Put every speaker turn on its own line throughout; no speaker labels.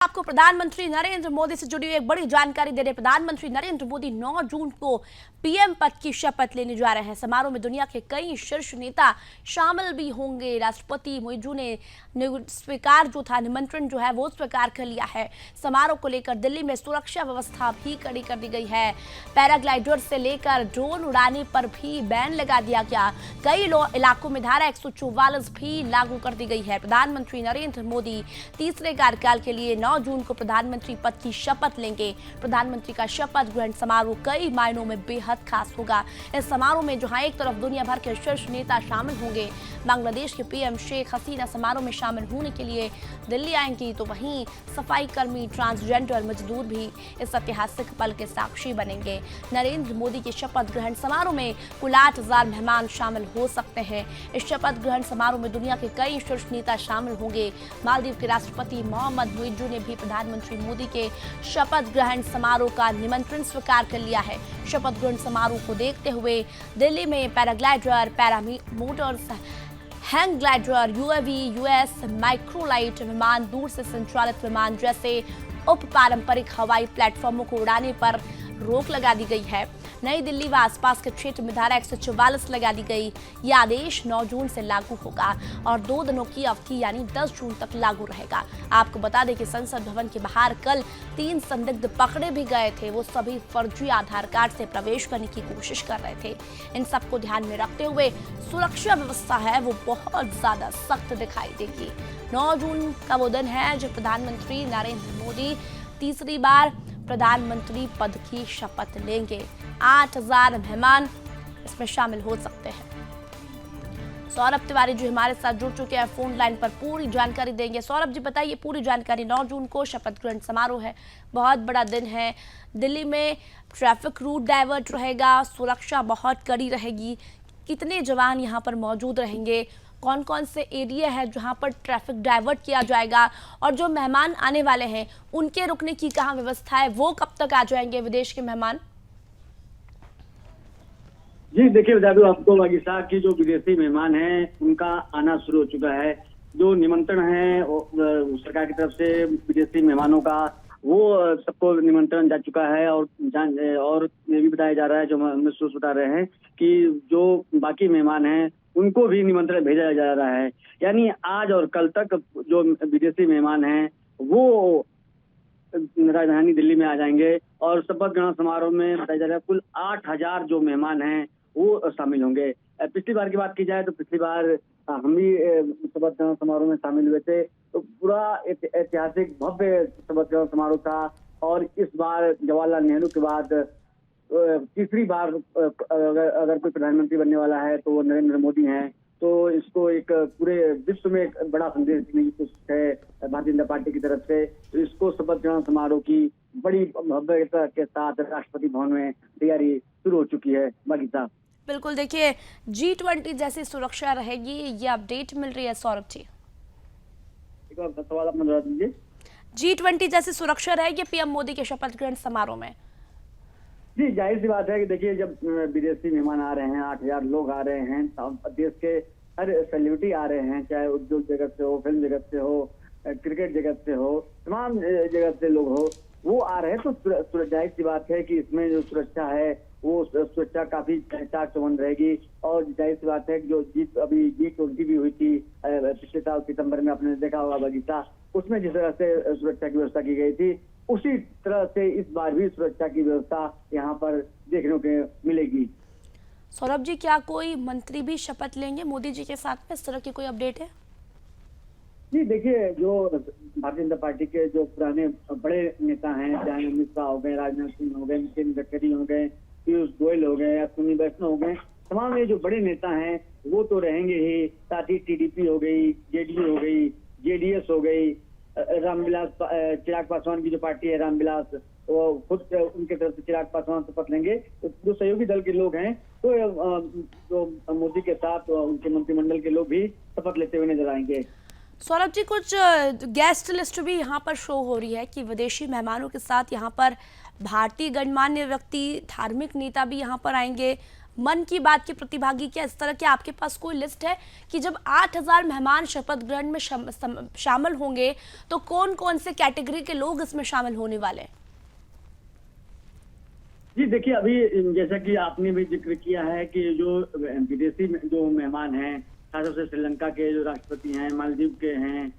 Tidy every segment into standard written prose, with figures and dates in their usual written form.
आपको प्रधानमंत्री नरेंद्र मोदी से जुड़ी हुई एक बड़ी जानकारी दे रहे। प्रधानमंत्री नरेंद्र मोदी 9 जून को पीएम पद की शपथ लेने जा रहे हैं। समारोह में दुनिया के कई शीर्ष नेता शामिल भी होंगे। राष्ट्रपति मुइज़ू ने स्वीकार जो था निमंत्रण जो है वो स्वीकार कर लिया है। समारोह को लेकर दिल्ली में सुरक्षा व्यवस्था भी कड़ी कर दी गई है। पैराग्लाइडर से लेकर ड्रोन उड़ाने पर भी बैन लगा दिया गया। कई इलाकों में धारा 144 भी लागू कर दी गई है। प्रधानमंत्री नरेंद्र मोदी तीसरे कार्यकाल के लिए 9 जून को प्रधानमंत्री पद की शपथ लेंगे। प्रधानमंत्री का शपथ ग्रहण समारोह कई मायनों में बेहद खास होगा। इस समारोह में जहां एक तरफ दुनिया भर के शीर्ष नेता शामिल होंगे, बांग्लादेश के पीएम शेख हसीना समारोह में शामिल होने के लिए दिल्ली आएंगी, तो वहीं सफाई कर्मी, ट्रांसजेंडर मजदूर भी इस ऐतिहासिक पल के साक्षी बनेंगे। नरेंद्र मोदी के शपथ ग्रहण समारोह में कुल 8,000 मेहमान शामिल हो सकते हैं। इस शपथ ग्रहण समारोह में दुनिया के कई शीर्ष नेता शामिल होंगे। मालदीव के राष्ट्रपति मोहम्मद मुइज़ू ने भी प्रधानमंत्री मोदी के शपथ ग्रहण समारोह का निमंत्रण स्वीकार कर लिया है। शपथ ग्रहण समारोह को देखते हुए दिल्ली में paraglider, paramotors, hang glider, UAV, US microlight विमान, दूर से संचालित विमान जैसे उप पारंपरिक हवाई प्लेटफॉर्मों को उड़ाने पर रोक लगा दी गई है। नई दिल्ली व आसपास के क्षेत्र में धारा 144 लगा दी गई। यह आदेश 9 जून से लागू होगा और 2 दिनों की अवधि यानी 10 जून तक लागू रहेगा। आपको बता दें कि संसद भवन के बाहर कल 3 संदिग्ध पकड़े भी गए थे। वो सभी फर्जी आधार कार्ड से प्रवेश करने की कोशिश कर रहे थे। इन सबको ध्यान में रखते हुए सुरक्षा व्यवस्था है वो बहुत ज्यादा सख्त दिखाई देगी। 9 जून का वो दिन है जब प्रधानमंत्री नरेंद्र मोदी तीसरी बार प्रधानमंत्री पद की शपथ लेंगे। 8,000 मेहमान इसमें शामिल हो सकते हैं। सौरभ तिवारी जी हमारे साथ जुड़ चुके हैं फोन लाइन पर, पूरी जानकारी देंगे। सौरभ जी बताइए पूरी जानकारी। 9 जून को शपथ ग्रहण समारोह है, बहुत बड़ा दिन है। दिल्ली में ट्रैफिक रूट डाइवर्ट रहेगा, सुरक्षा बहुत कड़ी रहेगी। कितने जवान यहाँ पर मौजूद रहेंगे, कौन कौन से एरिया है जहां पर ट्रैफिक डाइवर्ट किया जाएगा, और जो मेहमान आने वाले हैं उनके रुकने की कहाँ व्यवस्था है, वो कब तक आ जाएंगे विदेश के मेहमान?
जी देखिए बता दूं आपको, पाकिस्तान की जो विदेशी मेहमान हैं उनका आना शुरू हो चुका है। जो निमंत्रण है सरकार की तरफ से विदेशी मेहमानों का, वो सबको निमंत्रण जा चुका है। और ये भी बताया जा रहा है, जो हम सोच बता रहे हैं कि जो बाकी मेहमान हैं उनको भी निमंत्रण भेजा जा रहा है। यानी आज और कल तक जो विदेशी मेहमान हैं वो राजधानी दिल्ली में आ जाएंगे और शपथ ग्रहण समारोह में बताया जा रहा है कुल 8,000 जो मेहमान हैं वो शामिल होंगे। पिछली बार की बात की जाए तो पिछली बार हम भी शपथ ग्रहण समारोह में शामिल हुए थे, तो पूरा ऐतिहासिक भव्य शपथ ग्रहण समारोह था। और इस बार जवाहरलाल नेहरू के बाद तीसरी बार अगर कोई प्रधानमंत्री बनने वाला है तो वो नरेंद्र मोदी हैं। तो इसको एक पूरे विश्व में एक बड़ा संदेश देने की कोशिश है भारतीय जनता पार्टी की तरफ से। तो इसको शपथ ग्रहण समारोह की बड़ी भव्यता के साथ राष्ट्रपति भवन में तैयारी शुरू हो चुकी है। बाकी साहब
बिल्कुल, देखिए G20 जैसी सुरक्षा रहेगी, ये अपडेट मिल रही है सौरभ जी।
एक और सवाल अपना दोहरा दीजिए।
G20 जैसी सुरक्षा रहेगी पीएम मोदी के शपथ ग्रहण समारोह में?
जी जाहिर सी बात है कि देखिए जब विदेशी मेहमान आ रहे हैं, 8,000 लोग आ रहे हैं, देश के हर सेलिब्रिटी आ रहे हैं, चाहे उद्योग जगत से हो, फिल्म जगत से हो, क्रिकेट जगत से हो, तमाम जगत से लोग हो, वो आ रहे हैं। तो जाहिर सी बात है कि इसमें जो सुरक्षा है वो सुरक्षा काफी चाक चौबंद रहेगी। और जाहिर सी बात है कि जो G20 भी हुई थी पिछले साल सितंबर में, आपने देखा होगा बगीचा, उसमें जिस तरह से सुरक्षा की व्यवस्था की गई थी, उसी तरह से इस बार भी सुरक्षा की व्यवस्था यहाँ पर देखने को मिलेगी।
सौरभ जी, क्या कोई मंत्री भी शपथ लेंगे मोदी जी के साथ में? इस तरह की कोई अपडेट है?
जी देखिए, जो भारतीय जनता पार्टी के जो पुराने बड़े नेता हैं, चाहे अमित शाह हो गए, राजनाथ सिंह हो गए, नितिन गडकरी हो गए, पीयूष गोयल हो गए, अश्विनी वैष्णव हो गए, तमाम ये जो बड़े नेता हैं वो तो रहेंगे ही। साथ ही टीडीपी हो गई, जेडीयू हो गई, जेडीएस हो गई, रामविलास चिराग पासवान की जो पार्टी है रामविलास, वो खुद उनके तरफ से चिराग पासवान शपथ लेंगे। तो जो सहयोगी दल के लोग हैं तो जो मोदी के साथ उनके मंत्रिमंडल के लोग भी शपथ लेते हुए नजर आएंगे।
सौरभ जी, कुछ गेस्ट लिस्ट भी यहाँ पर शो हो रही है कि विदेशी मेहमानों के साथ यहाँ पर भारतीय गणमान्य व्यक्ति, धार्मिक नेता भी यहाँ पर आएंगे। मन की बात के प्रतिभागी, क्या इस तरह के आपके पास कोई लिस्ट है कि जब 8,000 मेहमान शपथ ग्रहण में शामिल होंगे तो कौन कौन से कैटेगरी के लोग इसमें शामिल होने वाले हैं?
जी देखिए, अभी जैसा कि आपने भी जिक्र किया है कि जो विदेशी जो मेहमान हैं, खासतौर से श्रीलंका के जो राष्ट्रपति हैं, मालदीव के हैं,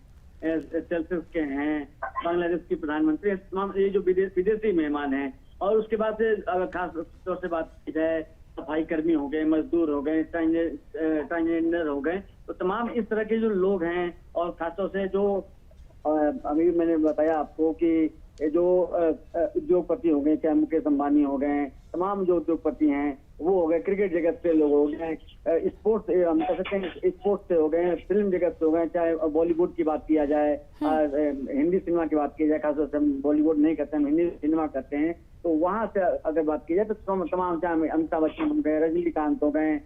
सेल्सियस के हैं, बांग्लादेश के प्रधानमंत्री, तमाम ये जो विदेशी मेहमान हैं, और उसके बाद से अगर खास तौर से बात की जाए, सफाई कर्मी हो गए, मजदूर हो गए, ट्रांसजेंडर हो गए, तो तमाम इस तरह के जो लोग हैं, और खासतौर से जो अभी मैंने बताया आपको कि जो उद्योगपति हो गए, चाहे मुकेश अंबानी हो गए, तमाम जो उद्योगपति हैं वो हो गए, क्रिकेट जगत से लोग हो गए, स्पोर्ट्स हम कह सकते हैं स्पोर्ट्स से हो गए, फिल्म जगत से हो गए, चाहे बॉलीवुड की बात किया जाए, हिंदी सिनेमा की बात की जाए, खासतौर से हम बॉलीवुड नहीं करते हैं, हिंदी सिनेमा करते हैं, तो वहां से अगर बात की जाए तो तमाम, चाहे अमिताभ बच्चन हो गए, रजनीकांत हो गए,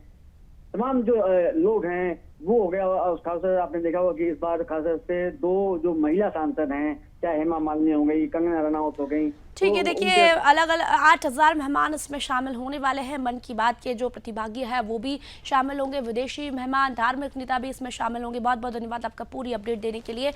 तमाम जो लोग हैं वो हो गया। और खासतौर से आपने देखा होगा कि इस बार खासतौर से 2 जो महिला सांसद हैं, चाहे हेमा मालिनी हो गई, कंगना रनौत हो गई।
ठीक है, देखिए अलग अलग 8,000 मेहमान इसमें शामिल होने वाले हैं। मन की बात के जो प्रतिभागी है वो भी शामिल होंगे, विदेशी मेहमान, धार्मिक नेता भी इसमें शामिल होंगे। बहुत बहुत धन्यवाद आपका पूरी अपडेट देने के लिए।